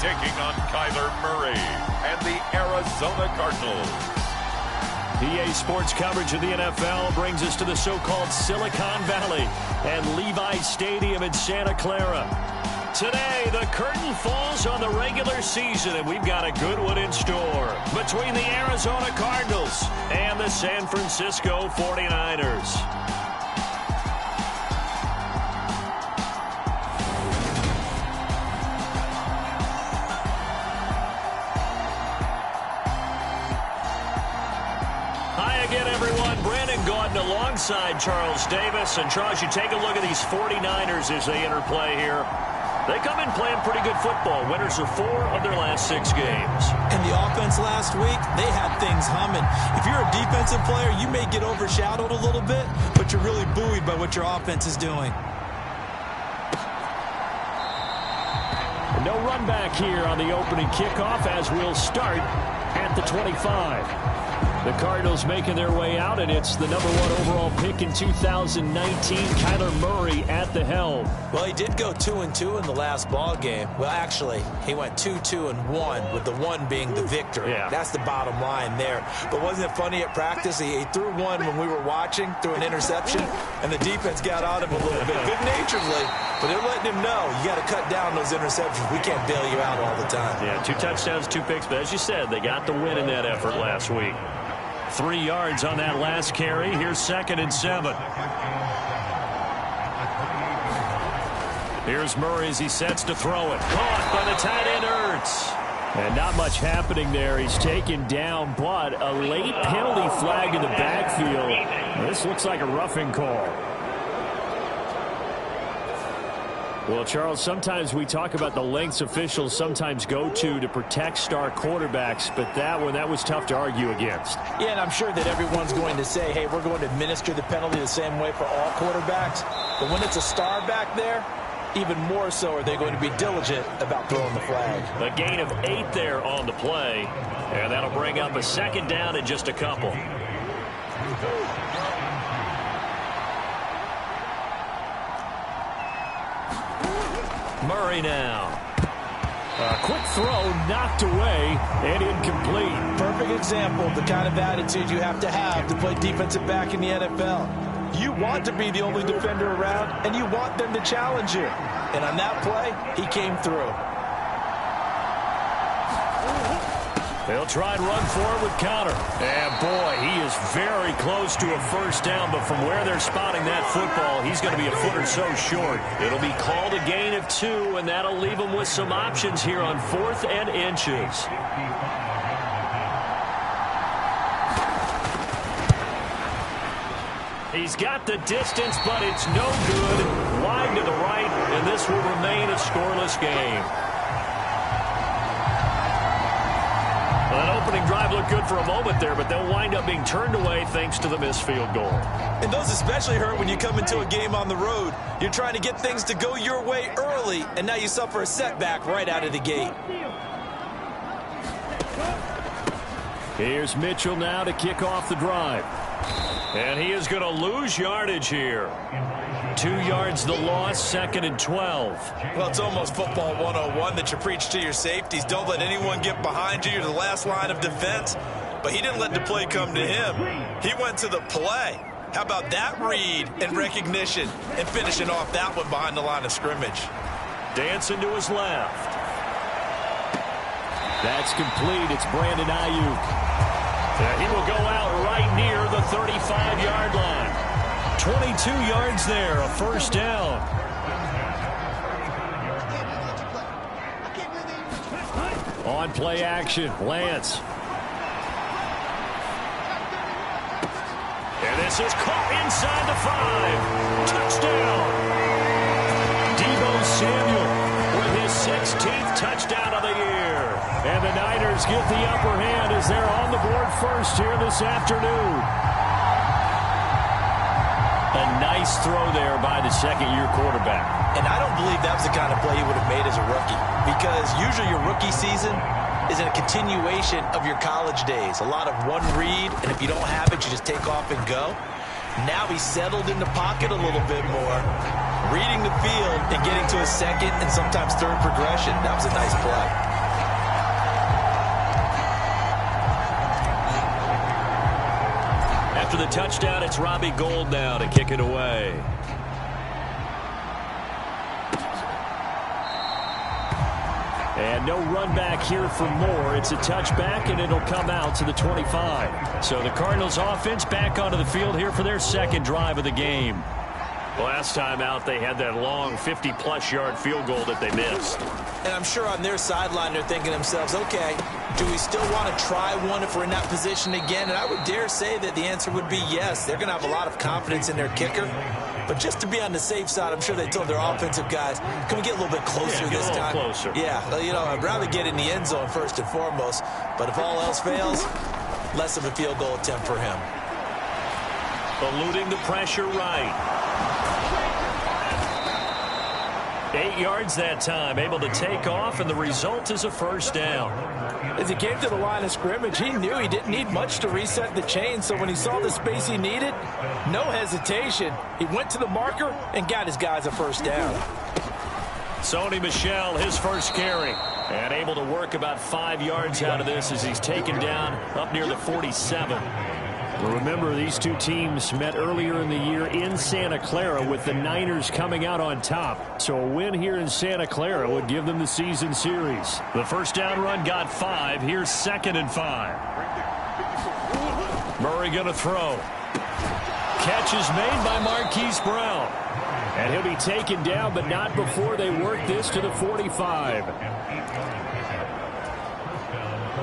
taking on Kyler Murray and the Arizona Cardinals. PA Sports coverage of the NFL brings us to the so-called Silicon Valley and Levi Stadium in Santa Clara. Today, the curtain falls on the regular season, and we've got a good one in store between the Arizona Cardinals and the San Francisco 49ers. Alongside Charles Davis. And Charles, you take a look at these 49ers as they interplay here. They come in playing pretty good football. Winners of 4 of their last 6 games. And the offense last week, they had things humming. If you're a defensive player, you may get overshadowed a little bit, but you're really buoyed by what your offense is doing. No run back here on the opening kickoff as we'll start at the 25. The Cardinals making their way out, and it's the number 1 overall pick in 2019, Kyler Murray at the helm. Well, he did go 2-2 in the last ball game. Well, actually, he went 2-2-1, with the 1 being the victory. Yeah. That's the bottom line there. But wasn't it funny at practice? He threw one when we were watching, threw an interception, and the defense got on him a little bit, good-naturedly. But they're letting him know, you got to cut down those interceptions. We can't bail you out all the time. Yeah, 2 touchdowns, 2 picks. But as you said, they got the win in that effort last week. 3 yards on that last carry. Here's 2nd and 7. Here's Murray as he sets to throw it. Caught by the tight end, Ertz. And not much happening there. He's taken down, but a late penalty flag in the backfield. This looks like a roughing call. Well, Charles, sometimes we talk about the lengths officials sometimes go to protect star quarterbacks, but that was tough to argue against. Yeah, and I'm sure that everyone's going to say, hey, we're going to administer the penalty the same way for all quarterbacks. But when it's a star back there, even more so are they going to be diligent about throwing the flag. A gain of 8 there on the play, and that'll bring up a 2nd down in just a couple. Murray now. A quick throw knocked away and incomplete. Perfect example of the kind of attitude you have to play defensive back in the NFL. You want to be the only defender around, and you want them to challenge you. And on that play, he came through. They'll try and run forward with counter. And, boy, he is very close to a 1st down, but from where they're spotting that football, he's going to be a foot or so short. It'll be called a gain of 2, and that'll leave him with some options here on 4th and inches. He's got the distance, but it's no good. Wide to the right, and this will remain a scoreless game. Well, that opening drive looked good for a moment there, but they'll wind up being turned away thanks to the missed field goal. And those especially hurt when you come into a game on the road. You're trying to get things to go your way early, and now you suffer a setback right out of the gate. Here's Mitchell now to kick off the drive. And he is going to lose yardage here. 2 yards the loss, 2nd and 12. Well, it's almost football 101 that you preach to your safeties. Don't let anyone get behind you. You're the last line of defense. But he didn't let the play come to him. He went to the play. How about that read and recognition and finishing off that one behind the line of scrimmage? Dancing to his left. That's complete. It's Brandon Ayuk. He will go out right near the 35-yard line. 22 yards there, a 1st down. On play action, Lance. And this is caught inside the 5. Touchdown. Deebo Samuel with his 16th touchdown of the year. And the Niners get the upper hand as they're on the board first here this afternoon. A nice throw there by the 2nd-year quarterback. And I don't believe that was the kind of play he would have made as a rookie, because usually your rookie season is a continuation of your college days. A lot of one read, and if you don't have it, you just take off and go. Now he's settled in the pocket a little bit more, reading the field and getting to his 2nd and sometimes 3rd progression. That was a nice play. after the touchdown, it's Robbie Gould now to kick it away. And no run back here for Moore. It's a touchback, and it'll come out to the 25. So the Cardinals offense back onto the field here for their second drive of the game. Last time out, they had that long 50-plus yard field goal that they missed. And I'm sure on their sideline they're thinking to themselves, okay, do we still want to try one if we're in that position again? And I would dare say that the answer would be yes. They're going to have a lot of confidence in their kicker. But just to be on the safe side, I'm sure they told their offensive guys, can we get a little bit closer this time? Closer. Yeah, well, you know, I'd rather get in the end zone first and foremost. But if all else fails, less of a field goal attempt for him. Eluding the pressure right. 8 yards that time, able to take off, and the result is a first down. As he came to the line of scrimmage, he knew he didn't need much to reset the chain, so when he saw the space he needed, no hesitation. He went to the marker and got his guys a first down. Sony Michel, his first carry, and able to work about 5 yards out of this as he's taken down up near the 47. Well, remember, these two teams met earlier in the year in Santa Clara with the Niners coming out on top. So a win here in Santa Clara would give them the season series. The first down run got 5. Here's 2nd and 5. Murray going to throw. Catch is made by Marquise Brown. And he'll be taken down, but not before they work this to the 45.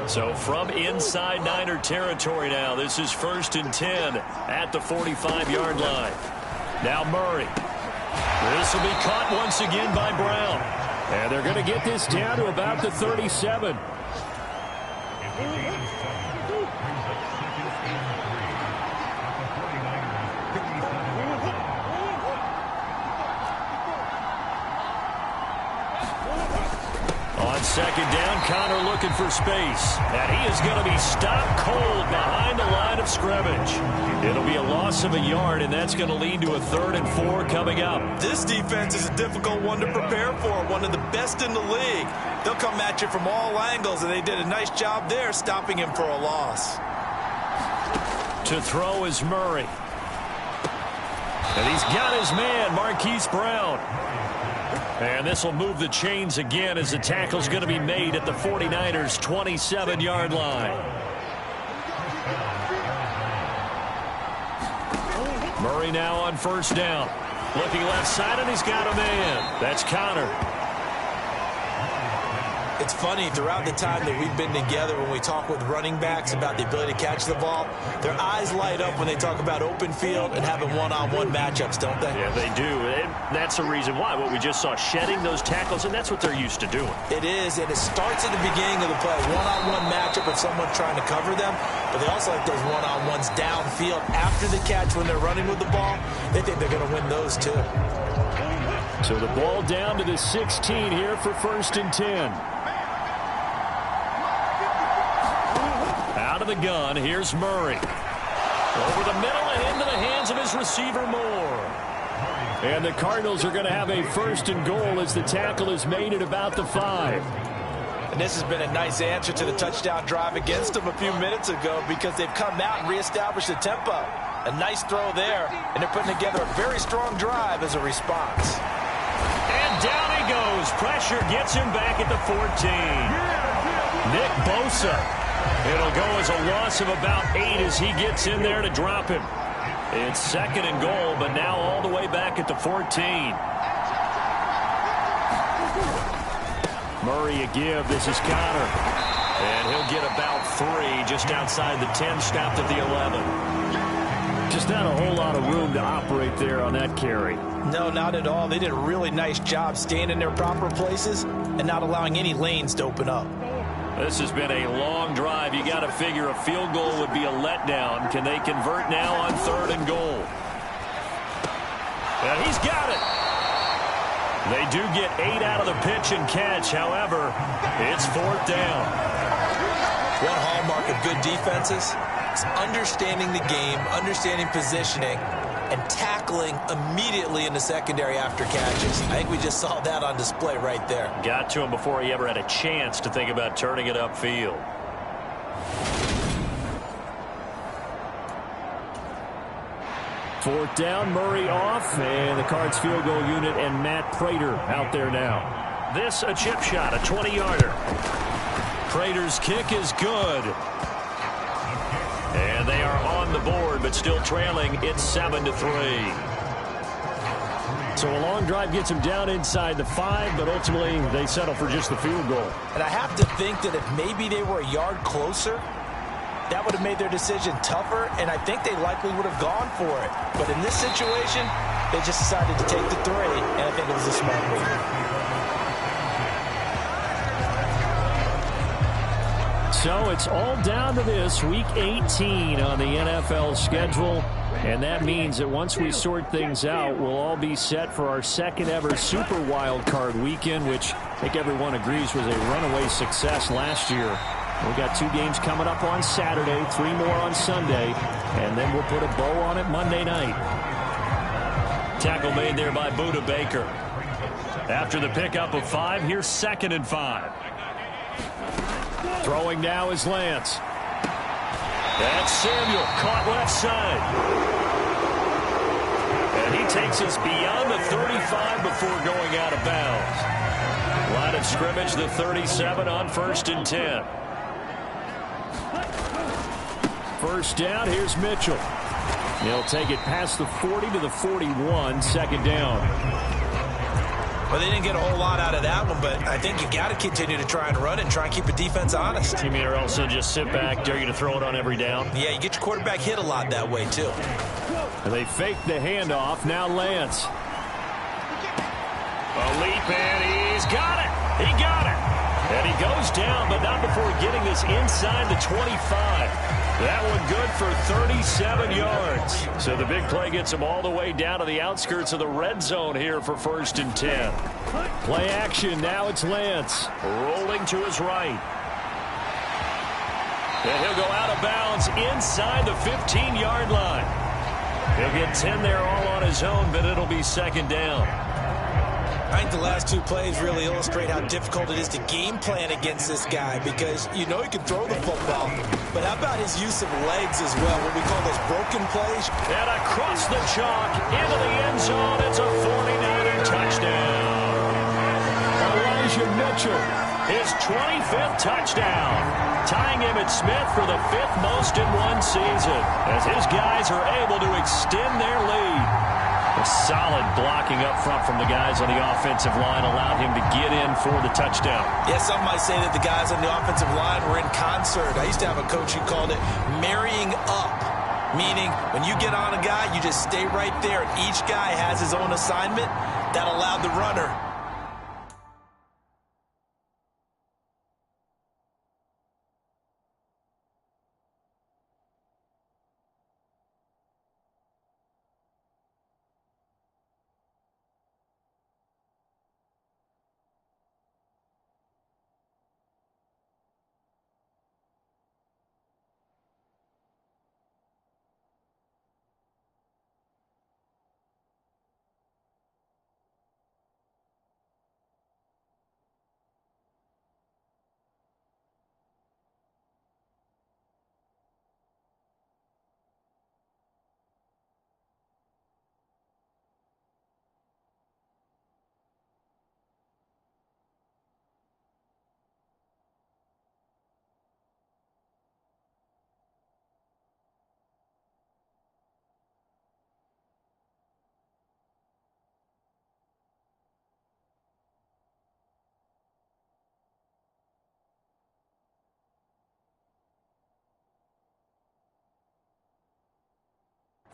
So from inside Niner territory now, this is 1st and 10 at the 45-yard line. Now Murray. This will be caught once again by Brown. And they're going to get this down to about the 37. On 2nd down, Connor looking for space. And he is going to be stopped cold behind the line of scrimmage. It'll be a loss of a yard, and that's going to lead to a 3rd and 4 coming up. This defense is a difficult one to prepare for, one of the best in the league. They'll come at you from all angles, and they did a nice job there stopping him for a loss. To throw is Murray. And he's got his man, Marquise Brown. And this will move the chains again as the tackle's going to be made at the 49ers' 27-yard line. Murray now on 1st down. Looking left side, and he's got a man. That's Connor. It's funny, throughout the time that we've been together, when we talk with running backs about the ability to catch the ball, their eyes light up when they talk about open field and having one-on-one matchups, don't they? Yeah, they do. And that's the reason why. What we just saw, shedding those tackles, and that's what they're used to doing. It is, and it starts at the beginning of the play. One-on-one matchup with someone trying to cover them, but they also like those one-on-ones downfield after the catch when they're running with the ball. They think they're going to win those, too. So the ball down to the 16 here for 1st and 10. Out of the gun, here's Murray. Over the middle and into the hands of his receiver, Moore. And the Cardinals are going to have a 1st and goal as the tackle is made at about the 5. And this has been a nice answer to the touchdown drive against them a few minutes ago because they've come out and reestablished the tempo. A nice throw there, and they're putting together a very strong drive as a response. And down he goes. Pressure gets him back at the 14. Nick Bosa. It'll go as a loss of about 8 as he gets in there to drop him. It's 2nd and goal, but now all the way back at the 14. Murray a give. This is Connor. And he'll get about 3 just outside the 10, stopped at the 11. Just not a whole lot of room to operate there on that carry. No, not at all. They did a really nice job staying in their proper places and not allowing any lanes to open up. This has been a long drive. You got to figure a field goal would be a letdown. Can they convert now on 3rd and goal? And he's got it. They do get 8 out of the pitch and catch. However, it's 4th down. One hallmark of good defenses is understanding the game, understanding positioning, and tackling immediately in the secondary after catches. I think we just saw that on display right there. Got to him before he ever had a chance to think about turning it upfield. 4th down, Murray off, and the Cards field goal unit and Matt Prater out there now. This a chip shot, a 20-yarder. Prater's kick is good. And they are on the board, but still trailing. It's 7-3. So a long drive gets them down inside the 5, but ultimately they settle for just the field goal. And I have to think that if maybe they were a yard closer, that would have made their decision tougher, and I think they likely would have gone for it. But in this situation, they just decided to take the 3, and I think it was a smart move. So it's all down to this, Week 18 on the NFL schedule. And that means that once we sort things out, we'll all be set for our second ever Super Wild Card weekend, which I think everyone agrees was a runaway success last year. We've got 2 games coming up on Saturday, 3 more on Sunday, and then we'll put a bow on it Monday night. Tackle made there by Budda Baker. After the pickup of 5, here's 2nd and 5. Throwing now is Lance. That's Samuel, caught left side. And he takes us beyond the 35 before going out of bounds. Line of scrimmage, the 37 on 1st and 10. 1st down, here's Mitchell. He'll take it past the 40 to the 41, 2nd down. Well, they didn't get a whole lot out of that one, but I think you got to continue to try and run it and try and keep the defense honest. You mean or also just sit back, dare you to throw it on every down? Yeah, you get your quarterback hit a lot that way, too. And they fake the handoff. Now Lance. A leap, and he's got it. He got it. And he goes down, but not before getting this inside the 25. That one good for 37 yards. So the big play gets him all the way down to the outskirts of the red zone here for 1st and 10. Play action. Now it's Lance. Rolling to his right. And he'll go out of bounds inside the 15-yard line. He'll get 10 there all on his own, but it'll be 2nd down. I think the last 2 plays really illustrate how difficult it is to game plan against this guy, because you know he can throw the football, but how about his use of legs as well, what we call those broken plays? And across the chalk into the end zone, it's a 49er touchdown. Elijah Mitchell, his 25th touchdown, tying Emmitt Smith for the 5th most in one season, as his guys are able to extend their lead. A solid blocking up front from the guys on the offensive line allowed him to get in for the touchdown. Yeah, some might say that the guys on the offensive line were in concert. I used to have a coach who called it marrying up, meaning when you get on a guy, you just stay right there, and each guy has his own assignment. That allowed the runner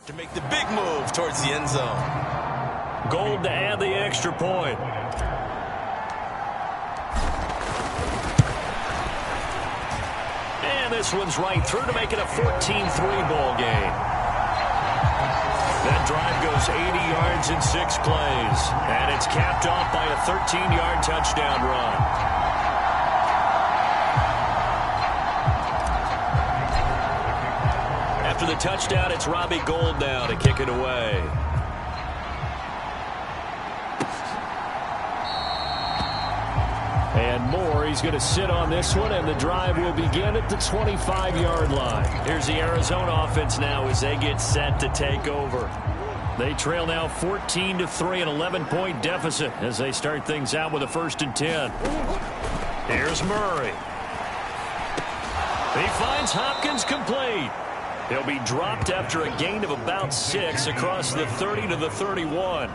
to make the big move towards the end zone. Gold to add the extra point. And this one's right through to make it a 14-3 ball game. That drive goes 80 yards in 6 plays. And it's capped off by a 13-yard touchdown run. After the touchdown, it's Robbie Gould now to kick it away. And Moore, he's going to sit on this one, and the drive will begin at the 25-yard line. Here's the Arizona offense now as they get set to take over. They trail now 14-3, an 11-point deficit as they start things out with a 1st and 10. Here's Murray. He finds Hopkins complete. He'll be dropped after a gain of about 6 across the 30 to the 31.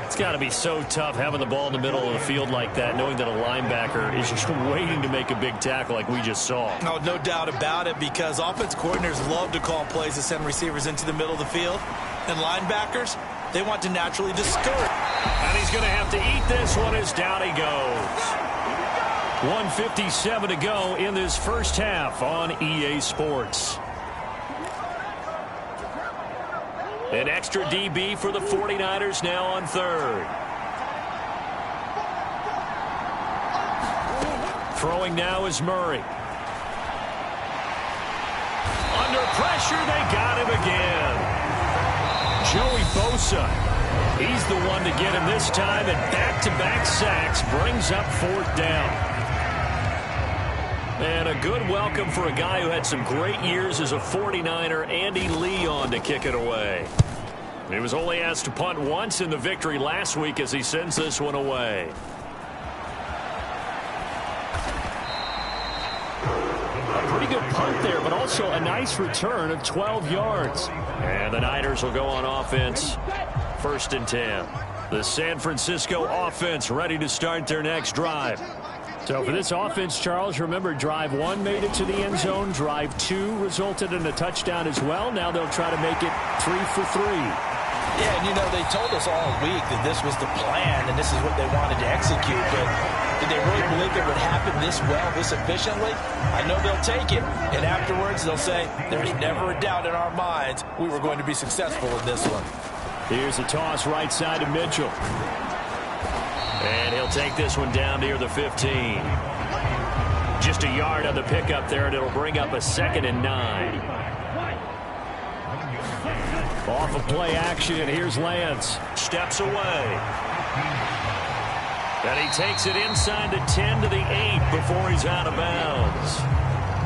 It's got to be so tough having the ball in the middle of the field like that, knowing that a linebacker is just waiting to make a big tackle like we just saw. Oh, no doubt about it, because offense coordinators love to call plays to send receivers into the middle of the field. And linebackers, they want to naturally discourage. And he's going to have to eat this one as down he goes. 1:57 to go in this first half on EA Sports. An extra DB for the 49ers now on 3rd. Throwing now is Murray. Under pressure, they got him again. Joey Bosa. He's the one to get him this time, and back-to-back sacks brings up 4th down. And a good welcome for a guy who had some great years as a 49er, Andy Leon, to kick it away. He was only asked to punt once in the victory last week as he sends this one away. A pretty good punt there, but also a nice return of 12 yards. And the Niners will go on offense. 1st and 10. The San Francisco offense ready to start their next drive. So for this offense, Charles, remember, drive 1 made it to the end zone. Drive 2 resulted in a touchdown as well. Now they'll try to make it 3 for 3. Yeah, and you know, they told us all week that this was the plan and this is what they wanted to execute. But did they really believe it would happen this well, this efficiently? I know they'll take it. And afterwards, they'll say, there's never a doubt in our minds we were going to be successful in this one. Here's a toss right side to Mitchell. And he'll take this one down near the 15. Just a yard on the pickup there, and it'll bring up a 2nd and 9. Off of play action, here's Lance. Steps away. And he takes it inside the 10 to the 8 before he's out of bounds.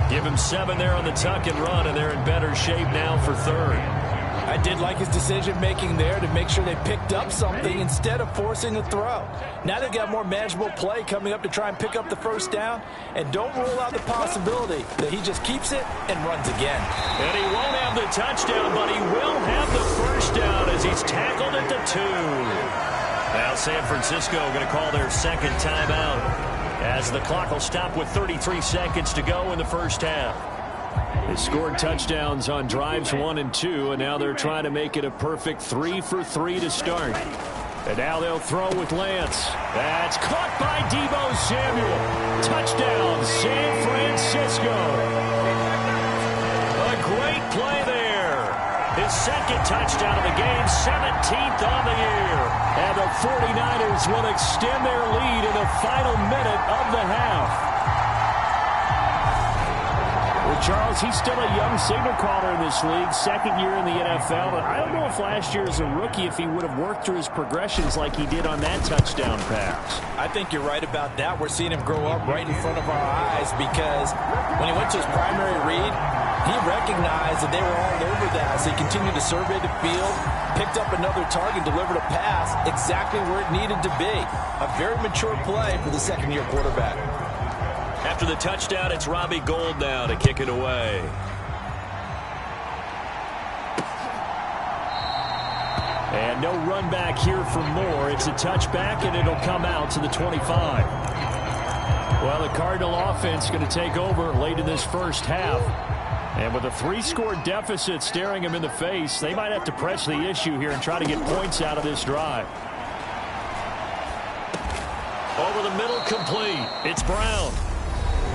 Give him 7 there on the tuck and run, and they're in better shape now for 3rd. I did like his decision-making there to make sure they picked up something instead of forcing a throw. Now they've got more manageable play coming up to try and pick up the 1st down. And don't rule out the possibility that he just keeps it and runs again. And he won't have the touchdown, but he will have the 1st down as he's tackled at the 2. Now San Francisco going to call their 2nd timeout as the clock will stop with 33 seconds to go in the first half. They scored touchdowns on drives 1 and 2, and now they're trying to make it a perfect 3 for 3 to start. And now they'll throw with Lance. That's caught by Deebo Samuel. Touchdown, San Francisco. A great play there. His 2nd touchdown of the game, 17th on the year. And the 49ers will extend their lead in the final minute of the half. Well, Charles, he's still a young signal caller in this league, 2nd year in the NFL. But I don't know if last year as a rookie, if he would have worked through his progressions like he did on that touchdown pass. I think you're right about that. We're seeing him grow up right in front of our eyes because when he went to his primary read, he recognized that they were all over that. So he continued to survey the field, picked up another target, delivered a pass exactly where it needed to be. A very mature play for the 2nd-year quarterback. After the touchdown, it's Robbie Gould now to kick it away. And no run back here for Moore. It's a touchback, and it'll come out to the 25. Well, the Cardinal offense going to take over late in this first half. And with a 3-score deficit staring him in the face, they might have to press the issue here and try to get points out of this drive. Over the middle, complete. It's Brown.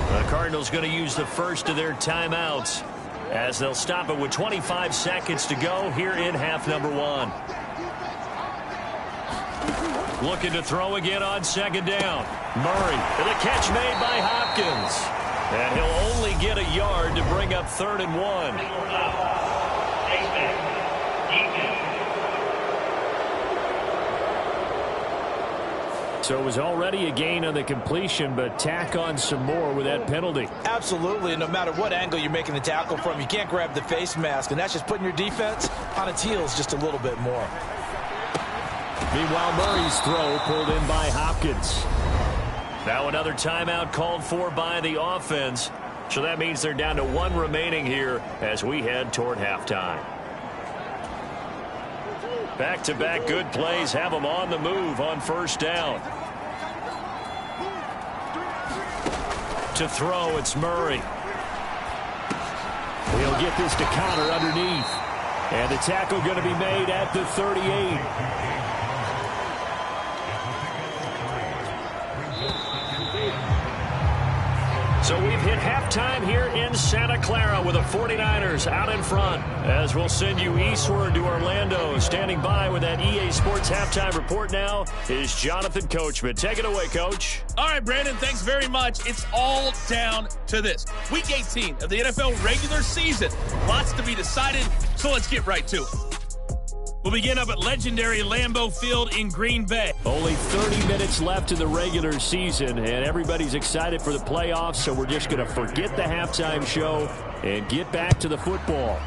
The Cardinals going to use the first of their timeouts as they'll stop it with 25 seconds to go here in half number 1. Looking to throw again on 2nd down. Murray, and the catch made by Hopkins. And he'll only get a yard to bring up 3rd and 1. So it was already a gain on the completion, but tack on some more with that penalty. Absolutely. No matter what angle you're making the tackle from, you can't grab the face mask, and that's just putting your defense on its heels just a little bit more. Meanwhile, Murray's throw pulled in by Hopkins. Now another timeout called for by the offense. So that means they're down to one remaining here as we head toward halftime. Back-to-back good plays have them on the move on first down. To throw, it's Murray. He'll get this to Connor underneath. And the tackle going to be made at the 38. So we've hit halftime here in Santa Clara with the 49ers out in front. As we'll send you eastward to Orlando. Standing by with that EA Sports halftime report now is Jonathan Coachman. Take it away, Coach. All right, Brandon, thanks very much. It's all down to this. Week 18 of the NFL regular season. Lots to be decided, so let's get right to it. We'll begin up at legendary Lambeau Field in Green Bay. Only 30 minutes left in the regular season, and everybody's excited for the playoffs, so we're just going to forget the halftime show and get back to the football.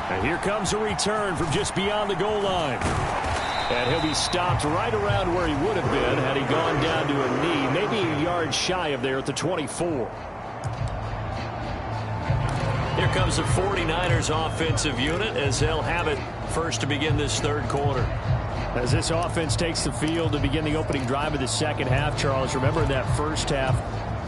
And here comes a return from just beyond the goal line. And he'll be stopped right around where he would have been had he gone down to a knee, maybe a yard shy of there at the 24. Here comes the 49ers offensive unit as they'll have it first to begin this third quarter. As this offense takes the field to begin the opening drive of the second half, Charles, remember that first half,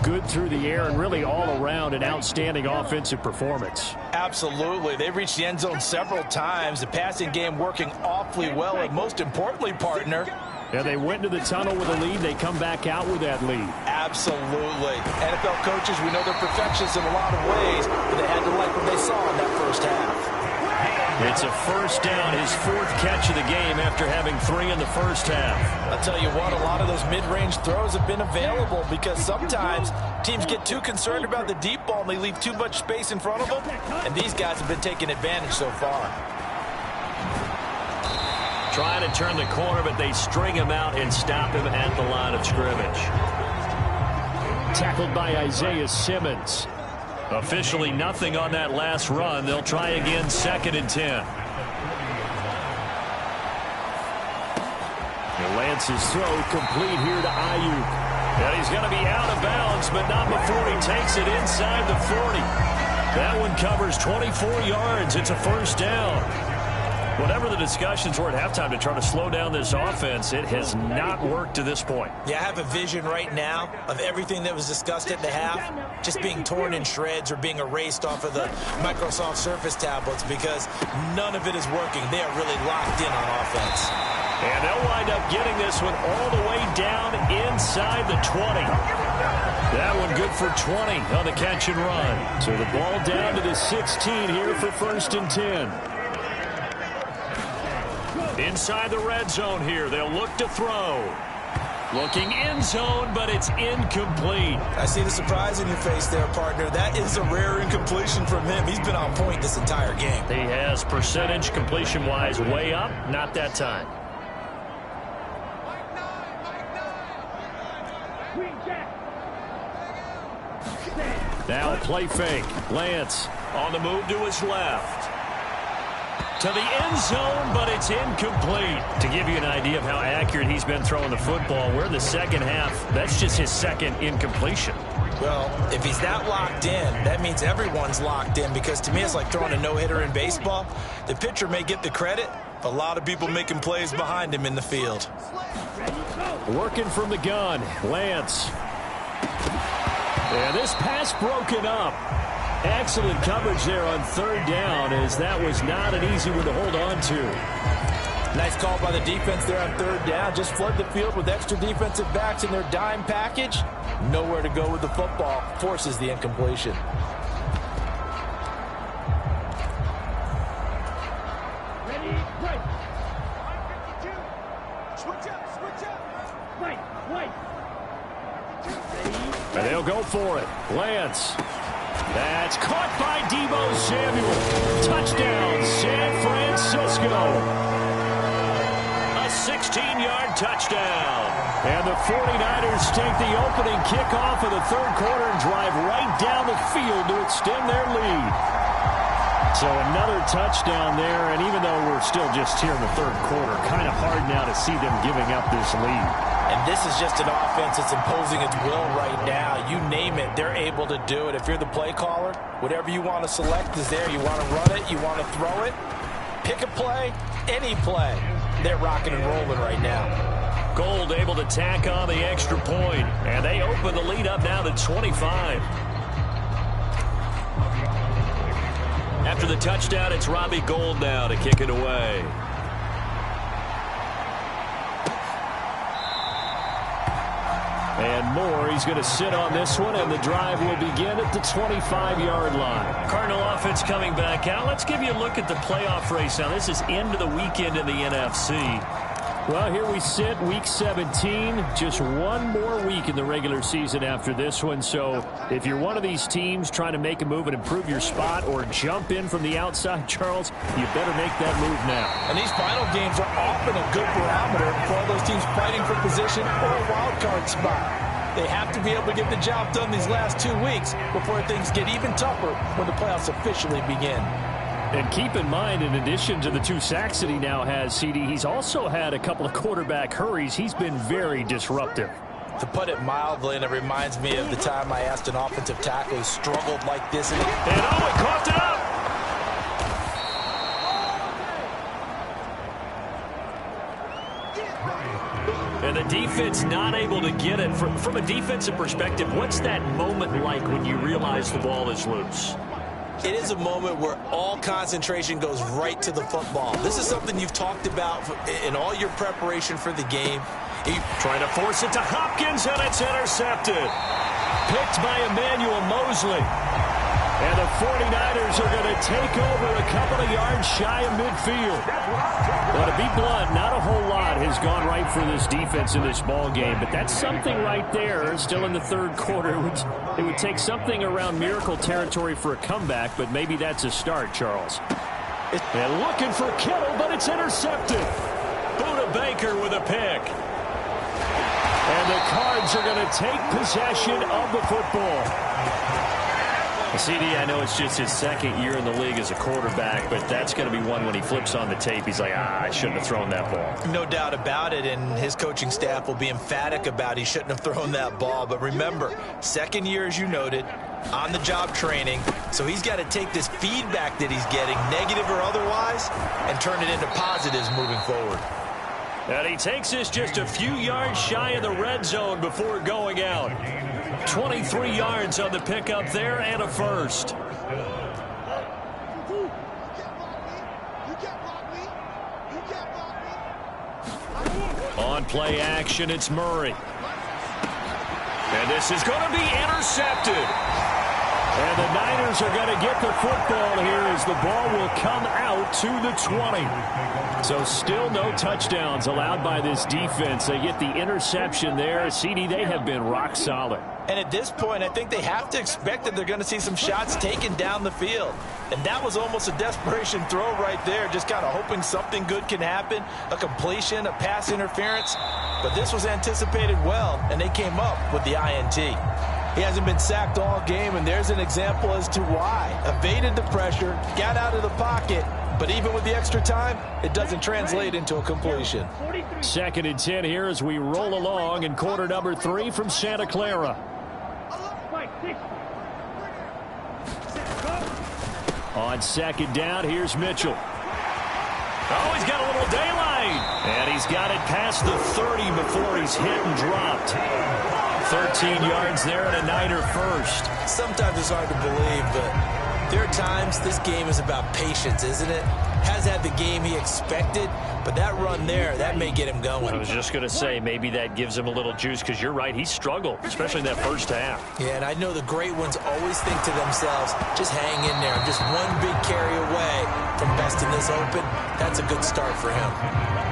good through the air and really all around an outstanding offensive performance. Absolutely. They've reached the end zone several times. The passing game working awfully well, and most importantly, partner, yeah, they went to the tunnel with a lead. They come back out with that lead. Absolutely. NFL coaches, we know they're perfectionists in a lot of ways, but they had to like what they saw in that first half. It's a first down, his fourth catch of the game after having 3 in the first half. I'll tell you what, a lot of those mid-range throws have been available because sometimes teams get too concerned about the deep ball and they leave too much space in front of them, and these guys have been taking advantage so far. Trying to turn the corner, but they string him out and stop him at the line of scrimmage. Tackled by Isaiah Simmons. Officially nothing on that last run. They'll try again, 2nd and 10. And Lance's throw complete here to Ayuk. And he's going to be out of bounds, but not before he takes it inside the 40. That one covers 24 yards. It's a first down. Whatever the discussions were at halftime to try to slow down this offense, it has not worked to this point. Yeah, I have a vision right now of everything that was discussed at the half just being torn in shreds or being erased off of the Microsoft Surface tablets because none of it is working. They are really locked in on offense. And they'll wind up getting this one all the way down inside the 20. That one good for 20 on the catch and run. So the ball down to the 16 here for 1st and 10. Inside the red zone here, they'll look to throw. Looking end zone, but it's incomplete. I see the surprise in your face there, partner. That is a rare incompletion from him. He's been on point this entire game. He has percentage completion-wise way up, not that time. Now play fake. Lance on the move to his left. To the end zone, but it's incomplete. To give you an idea of how accurate he's been throwing the football, we're in the second half. That's just his second incompletion. Well, if he's that locked in, that means everyone's locked in because to me it's like throwing a no-hitter in baseball. The pitcher may get the credit, a lot of people making plays behind him in the field. Working from the gun, Lance. And this pass broken up. Excellent coverage there on 3rd down as that was not an easy one to hold on to. Nice call by the defense there on 3rd down. Just flood the field with extra defensive backs in their dime package. Nowhere to go with the football. Forces the incompletion. Ready, right. 52. Switch up. Right. And they'll go for it. Lance. That's caught by Deebo Samuel. Touchdown, San Francisco. A 16-yard touchdown. And the 49ers take the opening kickoff of the third quarter and drive right down the field to extend their lead. So another touchdown there, and even though we're still just here in the third quarter, kind of hard now to see them giving up this lead. And this is just an offense that's imposing its will right now. You name it, they're able to do it. If you're the play caller, whatever you want to select is there. You want to run it, you want to throw it, pick a play, any play. They're rocking and rolling right now. Gold able to tack on the extra point, and they open the lead up now to 25. After the touchdown, it's Robbie Gould now to kick it away. And Moore, he's going to sit on this one, and the drive will begin at the 25-yard line. Cardinal offense coming back out. Let's give you a look at the playoff race. Now, this is end of the weekend in the NFC. Well, here we sit, week 17, just one more week in the regular season after this one. So if you're one of these teams trying to make a move and improve your spot or jump in from the outside, Charles, you better make that move now. And these final games are often a good barometer for all those teams fighting for position or a wild card spot. They have to be able to get the job done these last 2 weeks before things get even tougher when the playoffs officially begin. And keep in mind, in addition to the 2 sacks that he now has, CD, he's also had a couple of quarterback hurries. He's been very disruptive. To put it mildly, and it reminds me of the time I asked an offensive tackle who struggled like this. And Owen coughed it up. And the defense not able to get it. From a defensive perspective, what's that moment like when you realize the ball is loose? It is a moment where all concentration goes right to the football. This is something you've talked about in all your preparation for the game. Trying to force it to Hopkins, and it's intercepted. Picked by Emmanuel Mosley. And the 49ers are going to take over a couple of yards shy of midfield. Well, to be blunt, not a whole lot has gone right for this defense in this ball game, but that's something right there. Still in the third quarter. It would take something around miracle territory for a comeback, but maybe that's a start, Charles. And looking for Kittle, but it's intercepted. Buda Baker with a pick. And the Cards are going to take possession of the football. CD, I know it's just his second year in the league as a quarterback, but that's going to be one when he flips on the tape. He's like, I shouldn't have thrown that ball. No doubt about it, and his coaching staff will be emphatic about he shouldn't have thrown that ball. But remember, second year, as you noted, on-the-job training, so he's got to take this feedback that he's getting, negative or otherwise, and turn it into positives moving forward. And he takes this just a few yards shy of the red zone before going out. 23 yards on the pickup there and a first. On play action, it's Murray. And this is going to be intercepted. And the Niners are going to get the football here as the ball will come out to the 20. So still no touchdowns allowed by this defense. They get the interception there. CD, they have been rock solid. And at this point, I think they have to expect that they're going to see some shots taken down the field. And that was almost a desperation throw right there, just kind of hoping something good can happen, a completion, a pass interference. But this was anticipated well, and they came up with the INT. He hasn't been sacked all game, and there's an example as to why. Evaded the pressure, got out of the pocket, but even with the extra time, it doesn't translate into a completion. 2nd and 10 here as we roll along in quarter number 3 from Santa Clara. On 2nd down, here's Mitchell. Oh, he's got a little daylight. And he's got it past the 30 before he's hit and dropped. 13 yards there and a Niner first. Sometimes it's hard to believe, but there are times this game is about patience, isn't it? Has had the game he expected, but that run there, that may get him going. I was just going to say, maybe that gives him a little juice, because you're right, he struggled, especially in that first half. Yeah, and I know the great ones always think to themselves, just hang in there. Just one big carry away from busting this open. That's a good start for him.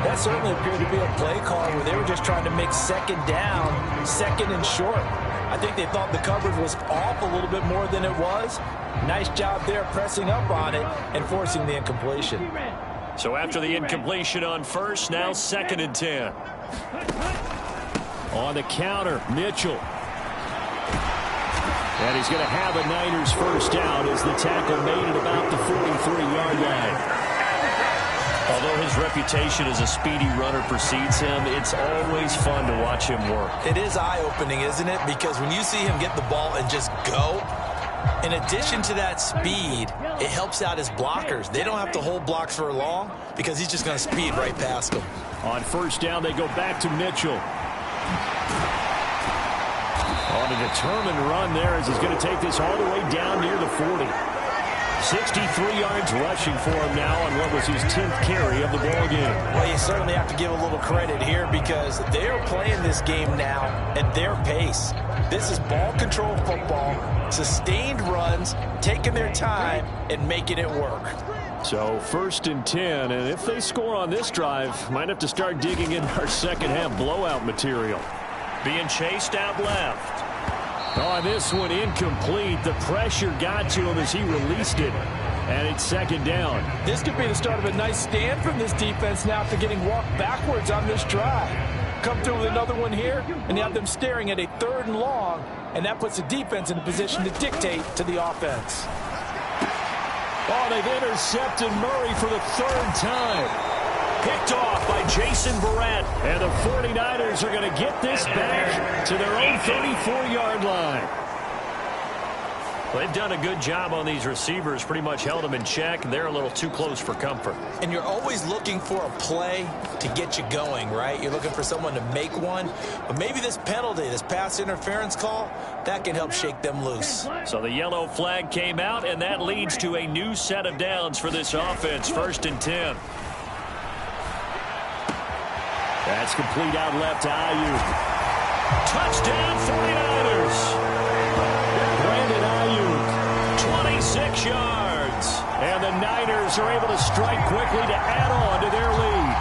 That certainly appeared to be a play call where they were just trying to make 2nd down, 2nd and short. I think they thought the coverage was off a little bit more than it was. Nice job there pressing up on it and forcing the incompletion. So after the incompletion on first, now 2nd and 10. On the counter, Mitchell. And he's going to have a Niners first down as the tackle made at about the 43-yard line. Although his reputation as a speedy runner precedes him, it's always fun to watch him work. It is eye-opening, isn't it? Because when you see him get the ball and just go, in addition to that speed, it helps out his blockers. They don't have to hold blocks for long because he's just going to speed right past them. On first down, they go back to Mitchell. On a determined run there as he's going to take this all the way down near the 40. 63 yards rushing for him now on what was his 10th carry of the ball game. Well, you certainly have to give a little credit here because they're playing this game now at their pace. This is ball control football, sustained runs, taking their time and making it work. So 1st and 10, and if they score on this drive, might have to start digging in our second half blowout material. Being chased out left. On this one, incomplete. The pressure got to him as he released it. And it's 2nd down. This could be the start of a nice stand from this defense now after getting walked backwards on this drive. Come through with another one here, and you have them staring at a 3rd and long, and that puts the defense in a position to dictate to the offense. Oh, they've intercepted Murray for the 3rd time. Picked off by Jason Verrett. And the 49ers are going to get this back to their own 34-yard line. They've done a good job on these receivers, pretty much held them in check, and they're a little too close for comfort. And you're always looking for a play to get you going, right? You're looking for someone to make one. But maybe this penalty, this pass interference call, that can help shake them loose. So the yellow flag came out, and that leads to a new set of downs for this offense. 1st and 10. That's complete out left to Ayuk. Touchdown 49ers. Brandon Ayuk. 26 yards. And the Niners are able to strike quickly to add on to their lead.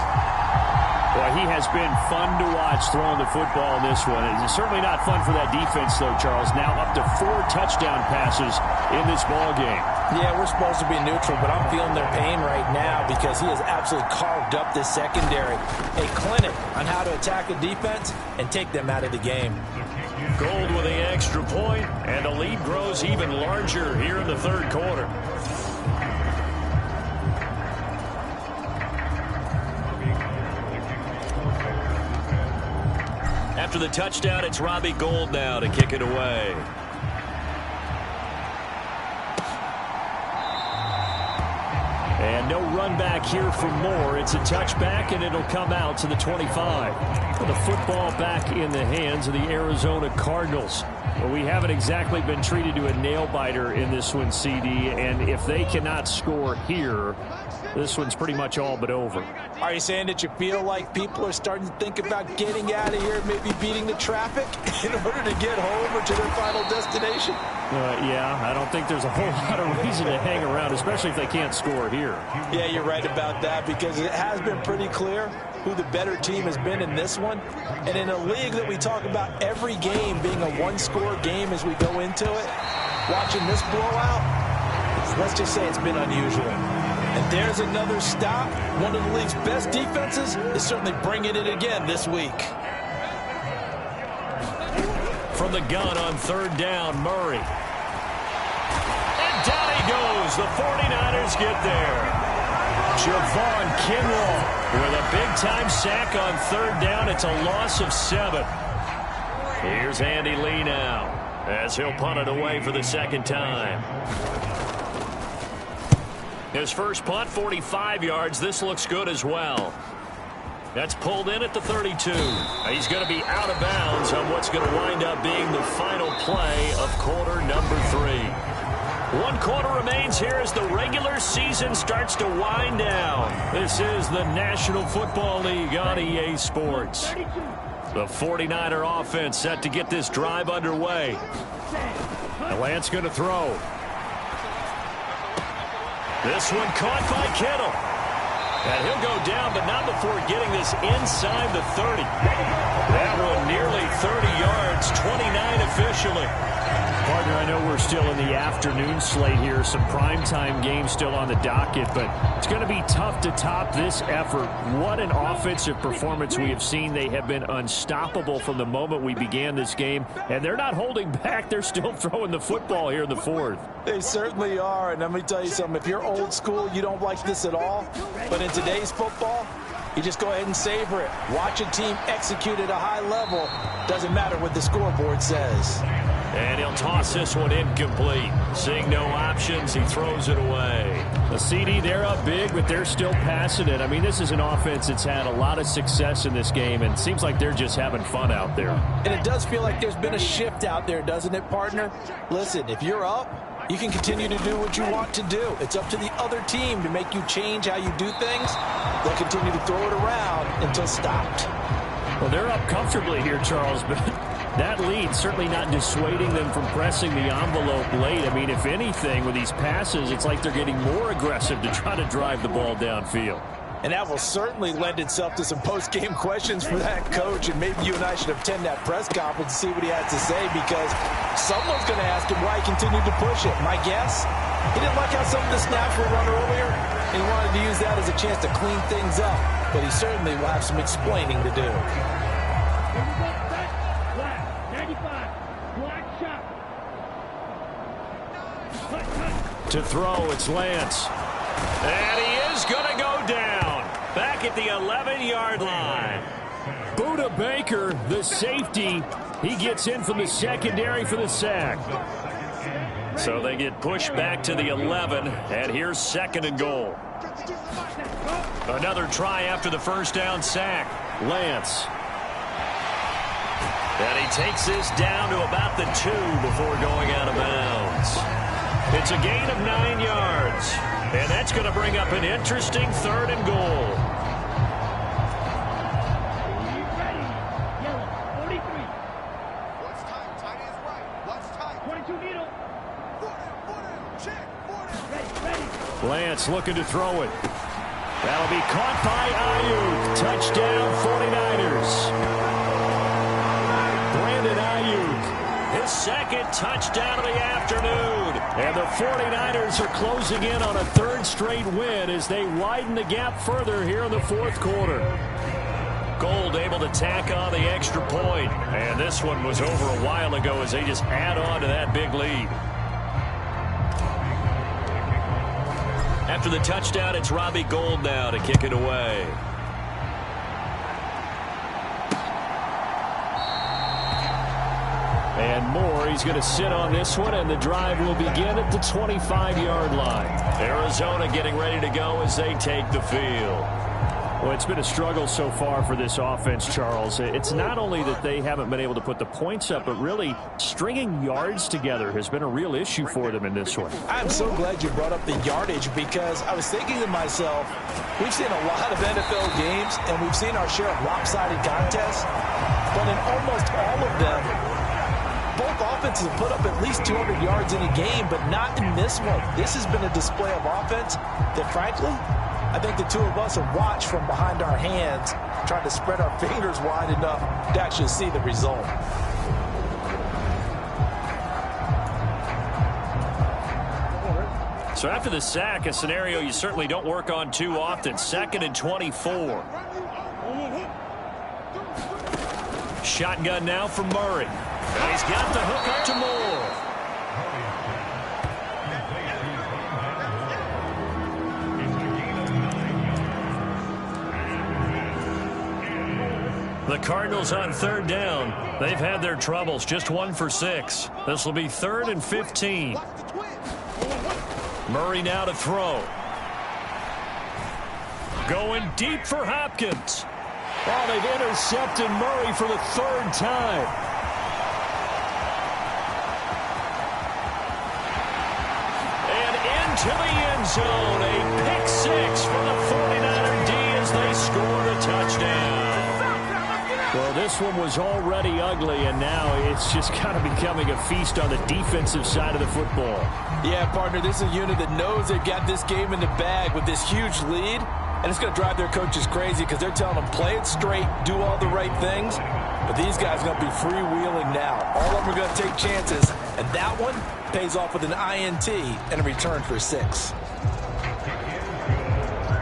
Well, he has been fun to watch throwing the football in this one. It's certainly not fun for that defense, though, Charles. Now up to 4 touchdown passes in this ball game. Yeah, we're supposed to be neutral, but I'm feeling their pain right now because he has absolutely carved up this secondary. A clinic on how to attack a defense and take them out of the game. Gold with the extra point, and the lead grows even larger here in the 3rd quarter. After the touchdown, it's Robbie Gould now to kick it away. And no run back here for Moore. It's a touchback, and it'll come out to the 25. The football back in the hands of the Arizona Cardinals. Well, we haven't exactly been treated to a nail-biter in this one, CD, and if they cannot score here, this one's pretty much all but over. Are you saying that you feel like people are starting to think about getting out of here, maybe beating the traffic in order to get home or to their final destination? Yeah, I don't think there's a whole lot of reason to hang around, especially if they can't score here. Yeah, you're right about that because it has been pretty clear who the better team has been in this one. And in a league that we talk about every game being a one-score game as we go into it, watching this blowout, let's just say it's been unusual. And there's another stop. One of the league's best defenses is certainly bringing it again this week. From the gun on 3rd down, Murray. And down he goes. The 49ers get there. Javon Kinlaw with a big-time sack on 3rd down. It's a loss of 7. Here's Andy Lee now as he'll punt it away for the 2nd time. His first punt, 45 yards. This looks good as well. That's pulled in at the 32. He's going to be out of bounds on what's going to wind up being the final play of quarter number 3. 1 quarter remains here as the regular season starts to wind down. This is the National Football League on EA Sports. The 49er offense set to get this drive underway. Lance going to throw. This one caught by Kittle. And he'll go down, but not before getting this inside the 30. That one nearly 30 yards, 29 officially. Partner, I know we're still in the afternoon slate here, some primetime games still on the docket, but it's going to be tough to top this effort. What an offensive performance we have seen. They have been unstoppable from the moment we began this game, and they're not holding back. They're still throwing the football here in the fourth. They certainly are, and let me tell you something. If you're old school, you don't like this at all, but in today's football, you just go ahead and savor it. Watch a team execute at a high level. Doesn't matter what the scoreboard says. And he'll toss this one incomplete. Seeing no options, he throws it away. The CD, they're up big, but they're still passing it. I mean, this is an offense that's had a lot of success in this game, and it seems like they're just having fun out there. And it does feel like there's been a shift out there, doesn't it, partner? Listen, if you're up, you can continue to do what you want to do. It's up to the other team to make you change how you do things. They'll continue to throw it around until stopped. Well, they're up comfortably here, Charles, but that lead certainly not dissuading them from pressing the envelope late. I mean, if anything, with these passes, it's like they're getting more aggressive to try to drive the ball downfield. And that will certainly lend itself to some post-game questions for that coach, and maybe you and I should attend that press conference and see what he has to say, because someone's going to ask him why he continued to push it. My guess, he didn't like how some of the snaps were run earlier, and he wanted to use that as a chance to clean things up, but he certainly will have some explaining to do. To throw, it's Lance. And he is going to go down. Back at the 11-yard line. Buda Baker, the safety, he gets in from the secondary for the sack. So they get pushed back to the 11, and here's 2nd and goal. Another try after the first down sack. Lance. And he takes this down to about the 2 before going out of bounds. It's a gain of 9 yards. And that's going to bring up an interesting 3rd and goal. Lance looking to throw it. That'll be caught by Ayuk. Touchdown 49ers. Brandon Ayuk, his 2nd touchdown of the afternoon. And the 49ers are closing in on a 3rd straight win as they widen the gap further here in the 4th quarter. Gold able to tack on the extra point. And this one was over a while ago as they just add on to that big lead. After the touchdown, it's Robbie Gould now to kick it away. And Moore, he's going to sit on this one, and the drive will begin at the 25-yard line. Arizona getting ready to go as they take the field. Well, it's been a struggle so far for this offense, Charles. It's not only that they haven't been able to put the points up, but really stringing yards together has been a real issue for them in this one. I'm so glad you brought up the yardage, because I was thinking to myself, we've seen a lot of NFL games, and we've seen our share of lopsided contests, but in almost all of them, both offenses have put up at least 200 yards in a game, but not in this one. This has been a display of offense that, frankly, I think the two of us have watched from behind our hands, trying to spread our fingers wide enough to actually see the result. So after the sack, a scenario you certainly don't work on too often. 2nd and 24. Shotgun now for Murray. And he's got the hook up to Moore. The Cardinals on 3rd down. They've had their troubles, just 1 for 6. This will be 3rd and 15. Murray now to throw. Going deep for Hopkins. Oh, they've intercepted Murray for the 3rd time. And into the end zone. A pick 6 for the 49er D as they score a touchdown. Well, this one was already ugly, and now it's just kind of becoming a feast on the defensive side of the football. Yeah, partner, this is a unit that knows they've got this game in the bag with this huge lead. And it's going to drive their coaches crazy because they're telling them, play it straight, do all the right things. But these guys are going to be freewheeling now. All of them are going to take chances. And that one pays off with an INT and a return for 6.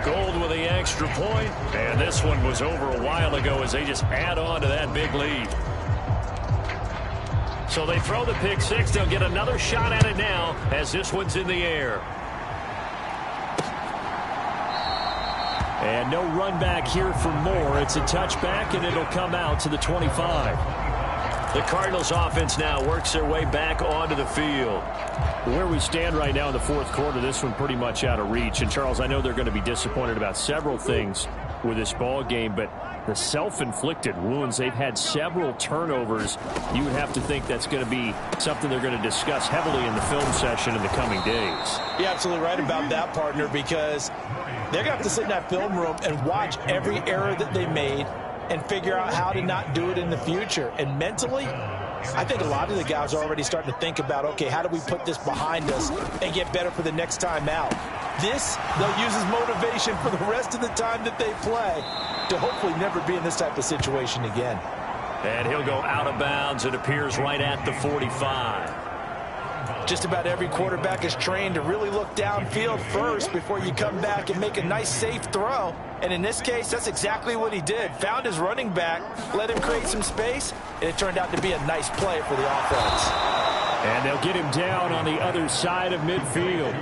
Gold with the extra point. And this one was over a while ago as they just add on to that big lead. So they throw the pick 6. They'll get another shot at it now as this one's in the air. And no run back here for Moore. It's a touchback, and it'll come out to the 25. The Cardinals offense now works their way back onto the field. Where we stand right now in the fourth quarter, this one pretty much out of reach. And, Charles, I know they're going to be disappointed about several things with this ball game, but the self-inflicted wounds, they've had several turnovers. You would have to think that's going to be something they're going to discuss heavily in the film session in the coming days. You're absolutely right about that, partner, because they're going to have to sit in that film room and watch every error that they made and figure out how to not do it in the future. And mentally, I think a lot of the guys are already starting to think about, okay, how do we put this behind us and get better for the next time out? This, they'll use as motivation for the rest of the time that they play to hopefully never be in this type of situation again. And he'll go out of bounds. It appears right at the 45. Just about every quarterback is trained to really look downfield first before you come back and make a nice, safe throw. And in this case, that's exactly what he did. Found his running back, let him create some space, and it turned out to be a nice play for the offense. And they'll get him down on the other side of midfield.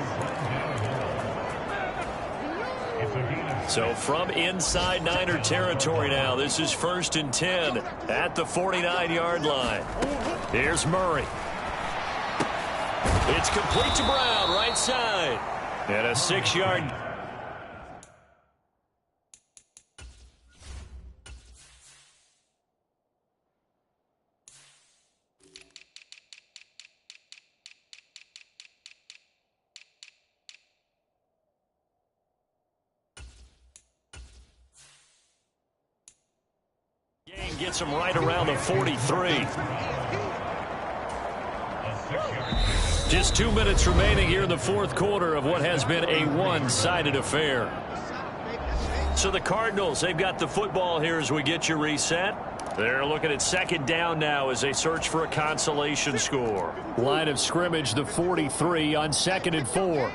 So from inside Niner territory now, this is 1st and 10 at the 49-yard line. Here's Murray. It's complete to Brown, right side. And a 6-yard. Gets him right around the 43. Just 2 minutes remaining here in the fourth quarter of what has been a one-sided affair. So the Cardinals, they've got the football here as we get you reset. They're looking at 2nd down now as they search for a consolation score. Line of scrimmage, the 43 on 2nd and 4.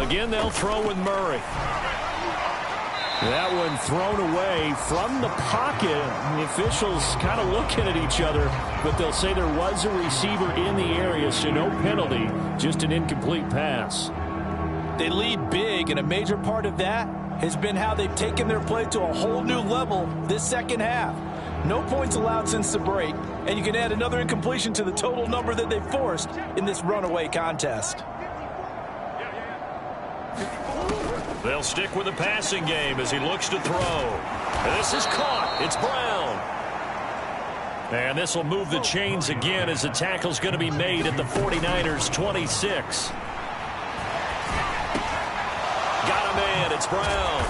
Again, they'll throw with Murray. That one thrown away from the pocket. The officials kind of looking at each other, but they'll say there was a receiver in the area, so no penalty, just an incomplete pass. They lead big, and a major part of that has been how they've taken their play to a whole new level this second half. No points allowed since the break, and you can add another incompletion to the total number that they forced in this runaway contest. They'll stick with the passing game as he looks to throw. This is caught. It's Brown. And this will move the chains again as the tackle's going to be made at the 49ers' 26. Got him in. It's Brown.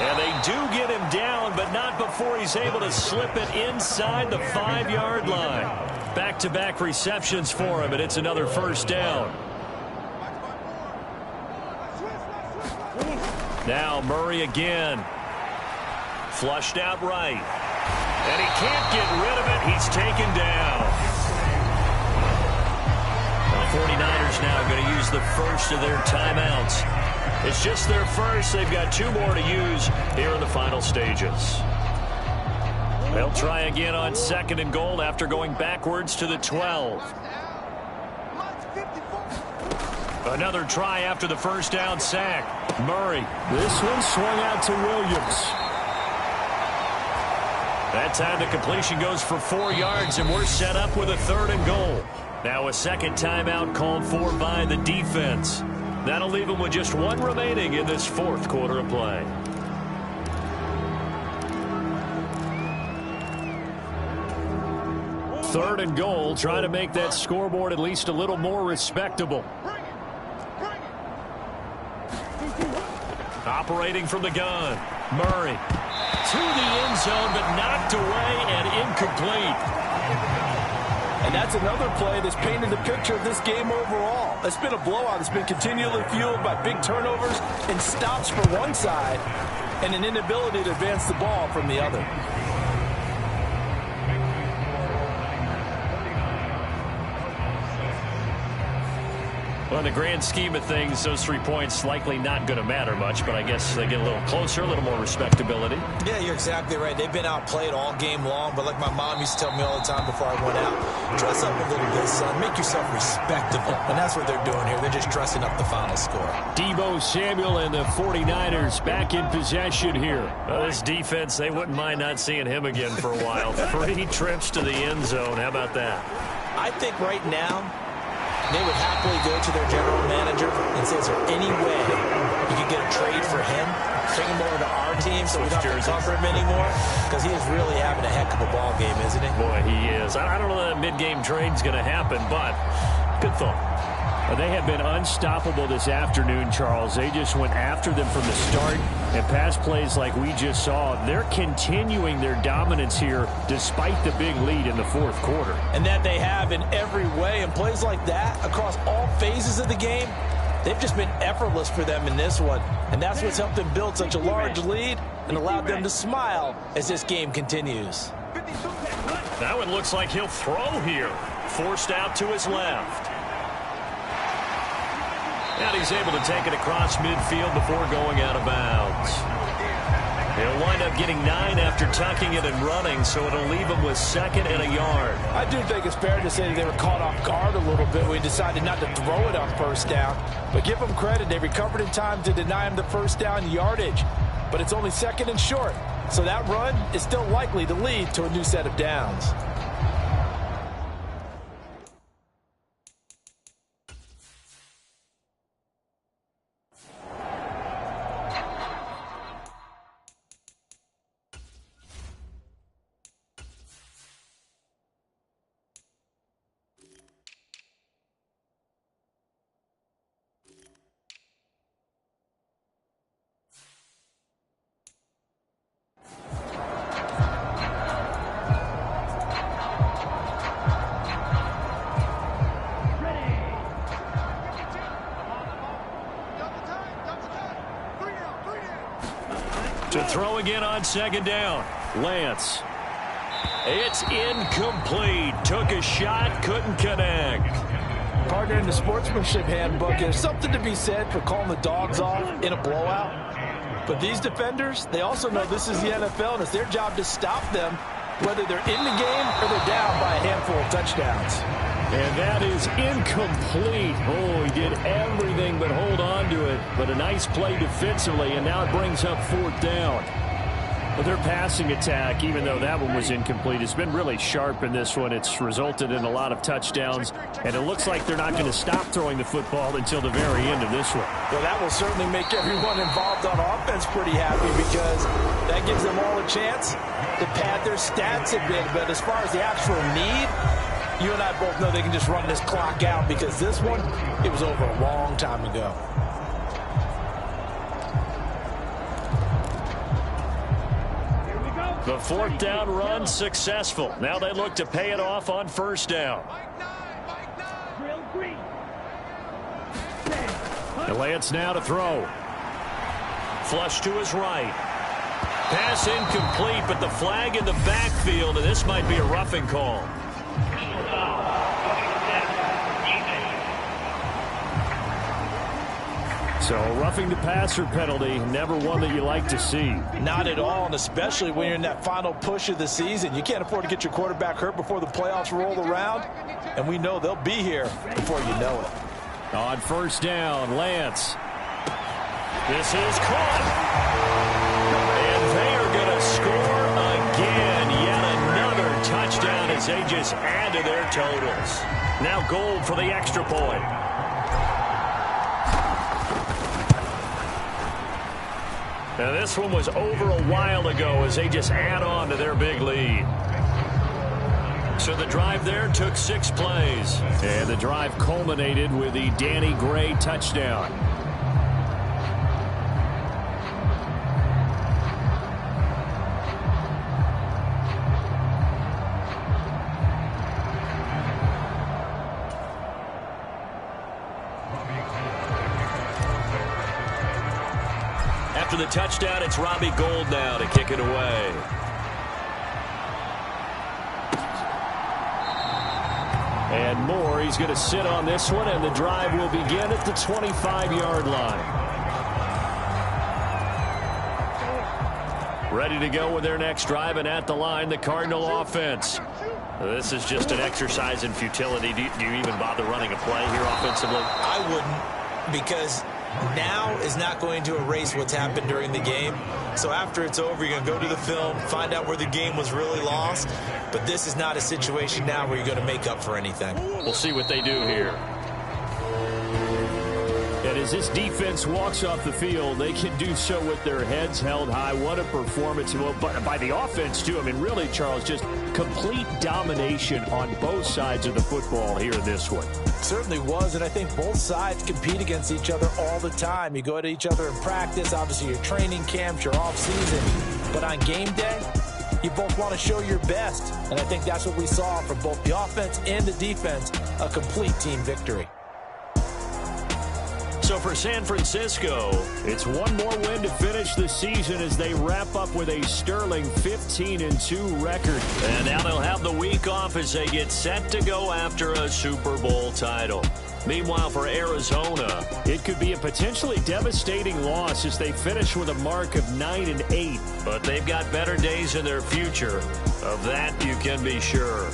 And they do get him down, but not before he's able to slip it inside the 5-yard line. Back-to-back receptions for him, and it's another 1st down. Now Murray again. Flushed out right. And he can't get rid of it. He's taken down. The 49ers now going to use the first of their timeouts. It's just their first. They've got 2 more to use here in the final stages. They'll try again on 2nd and goal after going backwards to the 12. Another try after the 1st down sack. Murray. This one swung out to Williams. That time the completion goes for 4 yards, and we're set up with a 3rd and goal. Now a 2nd timeout called for by the defense. That'll leave them with just 1 remaining in this 4th quarter of play. Third and goal, trying to make that scoreboard at least a little more respectable. Operating from the gun. Murray to the end zone, but knocked away and incomplete. And that's another play that's painted the picture of this game overall. It's been a blowout. It's been continually fueled by big turnovers and stops for one side and an inability to advance the ball from the other. Well, in the grand scheme of things, those 3 points likely not going to matter much, but I guess they get a little closer, a little more respectability. Yeah, you're exactly right. They've been outplayed all game long, but like my mom used to tell me all the time before I went out, dress up a little bit, son. Make yourself respectable. And that's what they're doing here. They're just dressing up the final score. Deebo Samuel and the 49ers back in possession here. Well, this defense, they wouldn't mind not seeing him again for a while. 3 trips to the end zone. How about that? I think right now, they would happily go to their general manager and say, is there any way you could get a trade for him, bring him over to our team so we don't have to cover him anymore? Because he is really having a heck of a ball game, isn't he? Boy, he is. I don't know that mid-game trade's going to happen, but good thought. They have been unstoppable this afternoon, Charles. They just went after them from the start, and pass plays like we just saw. They're continuing their dominance here despite the big lead in the fourth quarter. And that they have in every way. And plays like that across all phases of the game, they've just been effortless for them in this one. And that's what's helped them build such a large lead and allowed them to smile as this game continues. Now it looks like he'll throw here. Forced out to his left. And he's able to take it across midfield before going out of bounds. He'll wind up getting 9 after tucking it and running, so it'll leave him with 2nd and a yard. I do think it's fair to say that they were caught off guard a little bit when we decided not to throw it on first down. But give them credit. They recovered in time to deny him the first down yardage. But it's only 2nd and short. So that run is still likely to lead to a new set of downs. To throw again on 2nd down. Lance. It's incomplete. Took a shot, couldn't connect. Partner, in the sportsmanship handbook, there's something to be said for calling the dogs off in a blowout. But these defenders, they also know this is the NFL, and it's their job to stop them, whether they're in the game or they're down by a handful of touchdowns. And that is incomplete. Oh, he did everything but hold on to it. But a nice play defensively, and now it brings up 4th down. But their passing attack, even though that one was incomplete, has been really sharp in this one. It's resulted in a lot of touchdowns, and it looks like they're not going to stop throwing the football until the very end of this one. Well, that will certainly make everyone involved on offense pretty happy because that gives them all a chance to pad their stats a bit. But as far as the actual need, you and I both know they can just run this clock out because this one, it was over a long time ago. The 4th down run successful. Now they look to pay it off on 1st down. Lance now to throw. Flush to his right. Pass incomplete, but the flag in the backfield, and this might be a roughing call. So roughing the passer penalty, never one that you like to see. Not at all, and especially when you're in that final push of the season. You can't afford to get your quarterback hurt before the playoffs roll around, and we know they'll be here before you know it. On 1st down, Lance. This is caught. And they are going to score again. Yet another touchdown as they just add to their totals. Now Gold for the extra point. Now this one was over a while ago as they just add on to their big lead. So the drive there took 6 plays. And the drive culminated with the Danny Gray touchdown. After the touchdown, it's Robbie Gould now to kick it away. And Moore, he's going to sit on this one, and the drive will begin at the 25-yard line. Ready to go with their next drive, and at the line, the Cardinal offense. This is just an exercise in futility. Do you even bother running a play here offensively? I wouldn't, because now is not going to erase what's happened during the game. So after it's over, you're going to go to the film, find out where the game was really lost. But this is not a situation now where you're going to make up for anything. We'll see what they do here. And as this defense walks off the field, they can do so with their heads held high. What a performance. Well, but by the offense, too. I mean, really, Charles, just complete domination on both sides of the football here in this one. Certainly was, and I think both sides compete against each other all the time. You go at each other in practice, obviously your training camps, your off-season. But on game day, you both want to show your best. And I think that's what we saw from both the offense and the defense, a complete team victory. So for San Francisco, it's one more win to finish the season as they wrap up with a sterling 15-2 record. And now they'll have the week off as they get set to go after a Super Bowl title. Meanwhile, for Arizona, it could be a potentially devastating loss as they finish with a mark of 9-8. But they've got better days in their future. Of that, you can be sure.